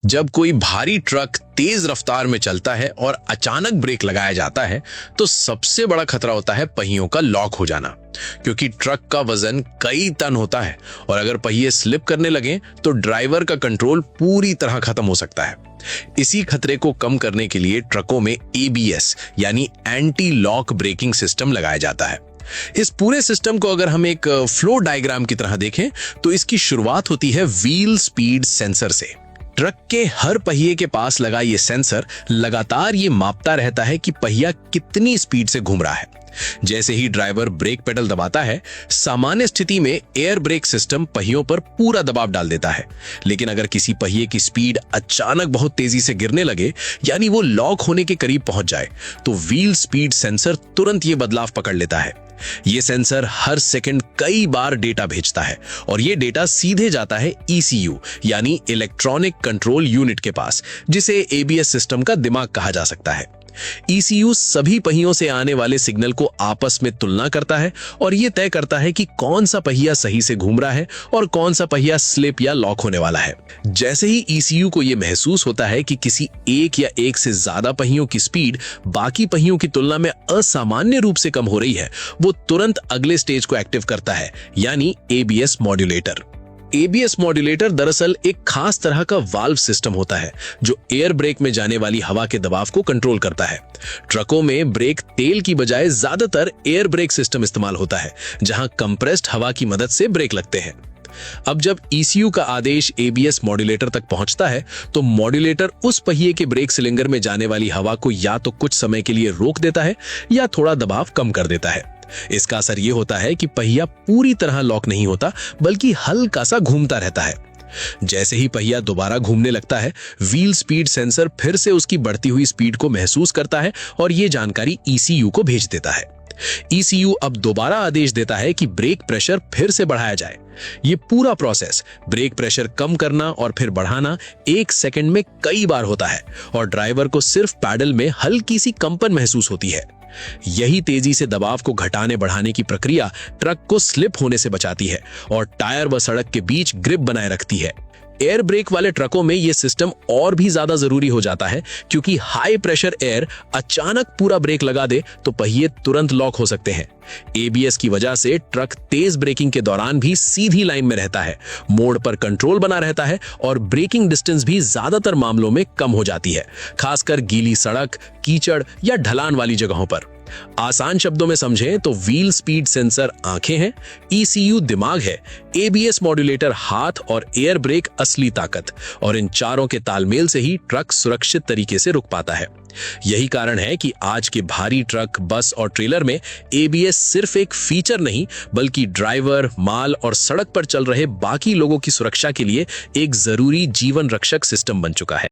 जब कोई भारी ट्रक तेज रफ्तार में चलता है और अचानक ब्रेक लगाया जाता है तो सबसे बड़ा खतरा होता है पहियों का लॉक हो जाना, क्योंकि ट्रक का वजन कई टन होता है और अगर पहिए स्लिप करने लगे तो ड्राइवर का कंट्रोल पूरी तरह खत्म हो सकता है। इसी खतरे को कम करने के लिए ट्रकों में एबीएस यानी एंटी लॉक ब्रेकिंग सिस्टम लगाया जाता है। इस पूरे सिस्टम को अगर हम एक फ्लो डायग्राम की तरह देखें तो इसकी शुरुआत होती है व्हील स्पीड सेंसर से। ट्रक के हर पहिए के पास लगा ये सेंसर लगातार ये मापता रहता है कि पहिया कितनी स्पीड से घूम रहा है। जैसे ही ड्राइवर ब्रेक पेडल दबाता है, सामान्य स्थिति में एयर ब्रेक सिस्टम पहियों पर पूरा दबाव डाल देता है, लेकिन अगर किसी पहिए की स्पीड अचानक बहुत तेजी से गिरने लगे यानी वो लॉक होने के करीब पहुंच जाए तो व्हील स्पीड सेंसर तुरंत ये बदलाव पकड़ लेता है। ये सेंसर हर सेकंड कई बार डेटा भेजता है और ये डेटा सीधे जाता है ईसीयू यानी इलेक्ट्रॉनिक कंट्रोल यूनिट के पास, जिसे एबीएस सिस्टम का दिमाग कहा जा सकता है। ईसीयू सभी पहियों से आने वाले सिग्नल को आपस में तुलना करता है और यह तय करता है कि कौन सा पहिया सही से घूम रहा है और कौन सा पहिया स्लिप या लॉक होने वाला है। जैसे ही ईसीयू को यह महसूस होता है कि किसी एक या एक से ज्यादा पहियों की स्पीड बाकी पहियों की तुलना में असामान्य रूप से कम हो रही है, वो तुरंत अगले स्टेज को एक्टिव करता है यानी एबीएस मॉड्यूलेटर। एबीएस मॉड्यूलेटर दरअसल एक खास तरह का वाल्व सिस्टम होता है जो एयर ब्रेक में जाने वाली हवा के दबाव को कंट्रोल करता है। ट्रकों में ब्रेक तेल की बजाय ज्यादातर एयर ब्रेक सिस्टम इस्तेमाल होता है, जहां कंप्रेस्ड हवा की मदद से ब्रेक लगते हैं। अब जब ईसीयू का आदेश एबीएस मॉड्यूलेटर तक पहुंचता है तो मॉड्यूलेटर उस पहिए के ब्रेक सिलेंडर में जाने वाली हवा को या तो कुछ समय के लिए रोक देता है या थोड़ा दबाव कम कर देता है। इसका असर यह होता है कि पहिया पूरी तरह लॉक नहीं होता, बल्कि हल्का सा घूमता रहता है। जैसे ही पहिया दोबारा घूमने लगता है, व्हील स्पीड सेंसर फिर से उसकी बढ़ती हुई स्पीड को महसूस करता है और यह जानकारी ईसीयू को भेज देता है। ईसीयू अब दोबारा आदेश देता है कि ब्रेक प्रेशर फिर से बढ़ाया जाए। ये पूरा प्रोसेस, ब्रेक प्रेशर कम करना और फिर बढ़ाना, 1 सेकंड में कई बार होता है और ड्राइवर को सिर्फ पैडल में हल्की सी कंपन महसूस होती है। यही तेजी से दबाव को घटाने बढ़ाने की प्रक्रिया ट्रक को स्लिप होने से बचाती है और टायर व सड़क के बीच ग्रिप बनाए रखती है। एयर ब्रेक वाले ट्रकों में यह सिस्टम और भी ज्यादा जरूरी हो जाता है, क्योंकि हाई प्रेशर एयर अचानक पूरा ब्रेक लगा दे तो पहिए तुरंत लॉक हो सकते हैं। एबीएस की वजह से ट्रक तेज ब्रेकिंग के दौरान भी सीधी लाइन में रहता है, मोड़ पर कंट्रोल बना रहता है और ब्रेकिंग डिस्टेंस भी ज्यादातर मामलों में कम हो जाती है, खासकर गीली सड़क, कीचड़ या ढलान वाली जगहों पर। आसान शब्दों में समझें तो व्हील स्पीड सेंसर आंखें हैं, ईसीयू दिमाग है, एबीएस मॉड्यूलेटर हाथ और एयर ब्रेक असली ताकत, और इन चारों के तालमेल से ही ट्रक सुरक्षित तरीके से रुक पाता है। यही कारण है कि आज के भारी ट्रक, बस और ट्रेलर में एबीएस सिर्फ एक फीचर नहीं, बल्कि ड्राइवर, माल और सड़क पर चल रहे बाकी लोगों की सुरक्षा के लिए एक जरूरी जीवन रक्षक सिस्टम बन चुका है।